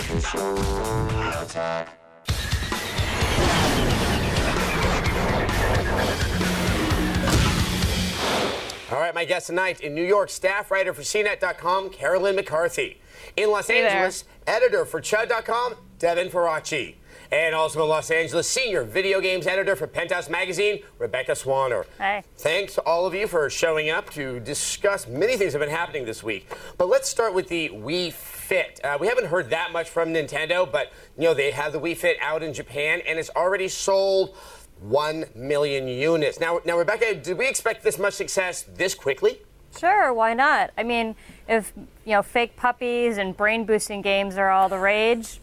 All right, my guest tonight in New York, staff writer for CNET.com, Carolyn McCarthy. In Los Angeles, editor for Chud.com, Devin Faraci. And also in Los Angeles, senior video games editor for Penthouse Magazine, Rebecca Swanner. Hey. Thanks to all of you for showing up to discuss many things that have been happening this week. But let's start with the Wii Fit. We haven't heard that much from Nintendo, but they have the Wii Fit out in Japan, and it's already sold 1 million units. Now, Rebecca, did we expect this much success this quickly? Sure, why not? I mean, if fake puppies and brain-boosting games are all the rage,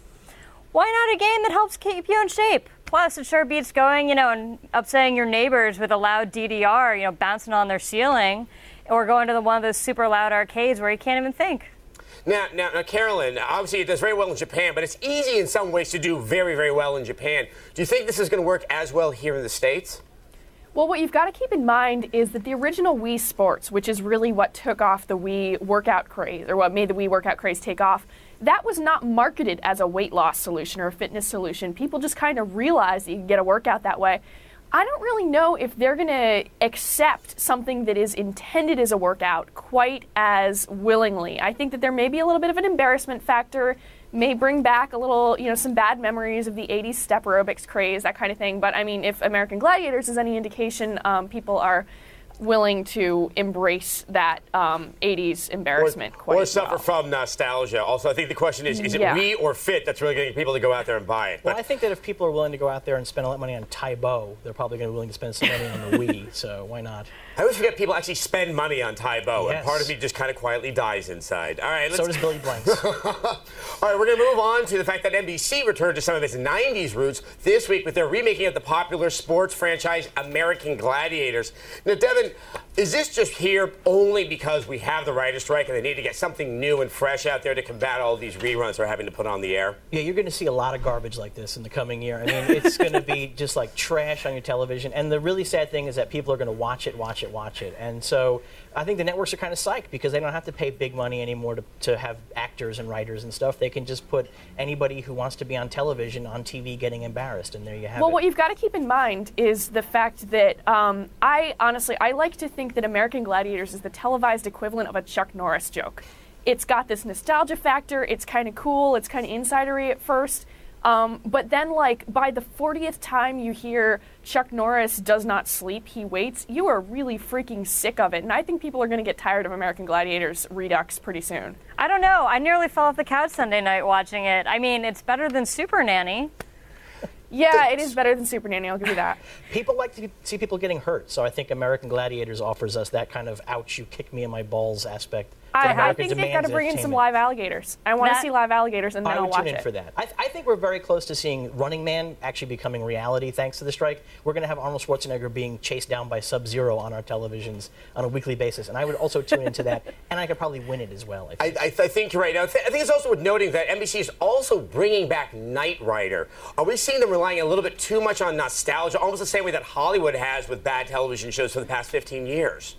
why not a game that helps keep you in shape? Plus, it sure beats going, and upsetting your neighbors with a loud DDR, bouncing on their ceiling, or going to one of those super loud arcades where you can't even think. Now, Carolyn, obviously it does very well in Japan, but it's easy in some ways to do very, very well in Japan. Do you think this is going to work as well here in the States? Well, what you've got to keep in mind is that the original Wii Sports, which is really what took off the Wii workout craze, or what made the Wii workout craze take off, that was not marketed as a weight loss solution or a fitness solution. People just kind of realized that you could get a workout that way. I don't really know if they're going to accept something that is intended as a workout quite as willingly. I think that there may be a little bit of an embarrassment factor, may bring back a little, some bad memories of the 80s step aerobics craze, that kind of thing. But I mean, if American Gladiators is any indication, people are willing to embrace that 80s embarrassment or suffer from nostalgia. Also, I think the question is it Wii or Fit that's really getting people to go out there and buy it? Well, I think that if people are willing to go out there and spend a lot of money on Taibo, they're probably going to be willing to spend some money on the Wii, so why not? I always forget people actually spend money on Taibo, yes. And part of me just kind of quietly dies inside. All right, so does Billy Blanks. All right, we're going to move on to the fact that NBC returned to some of its 90s roots this week with their remaking of the popular sports franchise American Gladiators. Now, Devin, is this just here only because we have the writer's strike and they need to get something new and fresh out there to combat all of these reruns they're having to put on the air? Yeah, you're going to see a lot of garbage like this in the coming year. I mean, it's going to be just like trash on your television. And the really sad thing is that people are going to watch it. And so I think the networks are kind of psyched because they don't have to pay big money anymore to have actors and writers and stuff. They can just put anybody who wants to be on television on TV getting embarrassed, and there you have it. Well, what you've got to keep in mind is the fact that I like to think that American Gladiators is the televised equivalent of a Chuck Norris joke. It's got this nostalgia factor. It's kind of cool. It's kind of insidery at first. But then, by the 40th time you hear Chuck Norris does not sleep, he waits, you are really freaking sick of it. And I think people are going to get tired of American Gladiators Redux pretty soon. I don't know. I nearly fell off the couch Sunday night watching it. I mean, it's better than Super Nanny. Yeah, it is better than Super Nanny, I'll give you that. People like to see people getting hurt, so I think American Gladiators offers us that kind of ouch, you kick me in my balls aspect. I think they've got to bring in some live alligators. I want to see live alligators, and then I'll watch it. I would tune in for that. I think we're very close to seeing Running Man actually becoming reality thanks to the strike. We're going to have Arnold Schwarzenegger being chased down by Sub-Zero on our televisions on a weekly basis, and I would also tune into that, and I could probably win it as well. I think you're right. Now, I think it's also worth noting that NBC is also bringing back Knight Rider. Are we seeing them relying a little bit too much on nostalgia, almost the same way that Hollywood has with bad television shows for the past 15 years?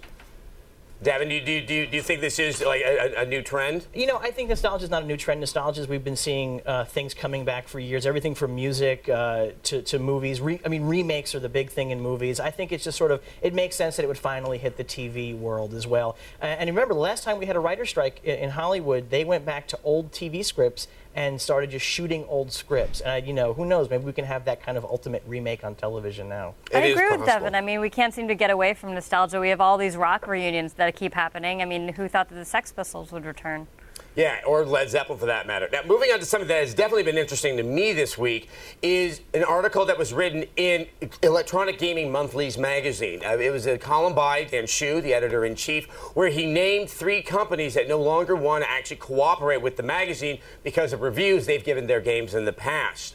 Devin, do you think this is like a new trend? I think nostalgia is not a new trend. Nostalgia is we've been seeing things coming back for years. Everything from music to movies. Remakes are the big thing in movies. I think it's just sort of, it makes sense that it would finally hit the TV world as well. And remember, the last time we had a writer's strike in Hollywood, they went back to old TV scripts and started just shooting old scripts. And, who knows, maybe we can have that kind of ultimate remake on television now. I agree with Devin. I mean, we can't seem to get away from nostalgia. We have all these rock reunions that keep happening. I mean, who thought that the Sex Pistols would return? Yeah, or Led Zeppelin for that matter. Now, moving on to something that has definitely been interesting to me this week is an article that was written in Electronic Gaming Monthly's magazine. It was a column by Dan Shu, the editor-in-chief, where he named 3 companies that no longer want to actually cooperate with the magazine because of reviews they've given their games in the past.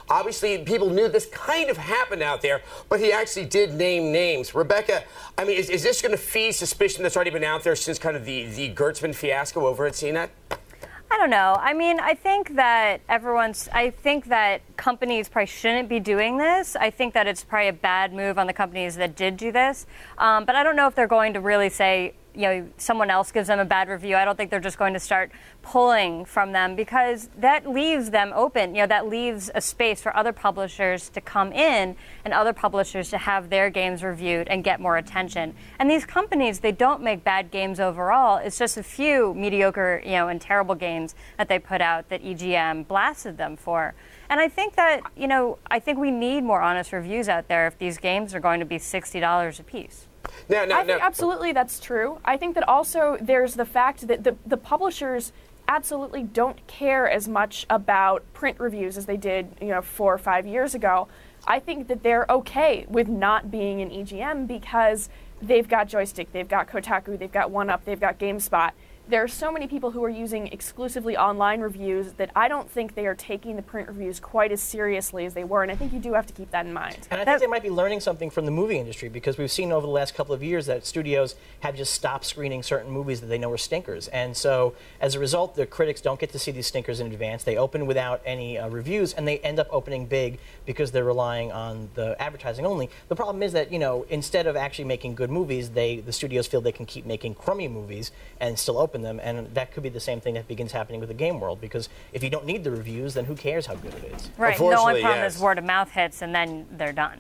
Obviously, people knew this kind of happened out there, but he actually did name names. Rebecca, I mean, is this going to feed suspicion that's already been out there since kind of the Gertzman fiasco over at CNET? I don't know. I mean, I think that companies probably shouldn't be doing this. I think that it's probably a bad move on the companies that did do this. But I don't know if they're going to really say, someone else gives them a bad review, I don't think they're just going to start pulling from them, because that leaves them open. That leaves a space for other publishers to come in and other publishers to have their games reviewed and get more attention. And these companies, they don't make bad games overall. It's just a few mediocre, and terrible games that they put out that EGM blasted them for. And I think that, I think we need more honest reviews out there if these games are going to be $60 a piece. I think absolutely that's true. I think that also there's the fact that the publishers absolutely don't care as much about print reviews as they did, 4 or 5 years ago. I think that they're okay with not being in EGM because they've got Joystick, they've got Kotaku, they've got 1UP, they've got GameSpot. There are so many people who are using exclusively online reviews that I don't think they are taking the print reviews quite as seriously as they were, and I think you do have to keep that in mind. And I think they might be learning something from the movie industry, because we've seen over the last couple of years that studios have just stopped screening certain movies that they know are stinkers. And so, as a result, the critics don't get to see these stinkers in advance. They open without any reviews, and they end up opening big because they're relying on the advertising only. The problem is that, instead of actually making good movies, the studios feel they can keep making crummy movies and still open them, and that could be the same thing that begins happening with the game world, because if you don't need the reviews, then who cares how good it is? Right, the only problem is word of mouth hits, and then they're done.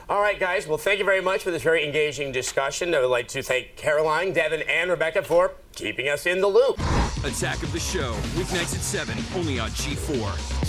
All right, guys, well, thank you very much for this very engaging discussion. I would like to thank Caroline, Devin, and Rebecca for keeping us in the loop. Attack of the Show, weeknights at 7, only on G4.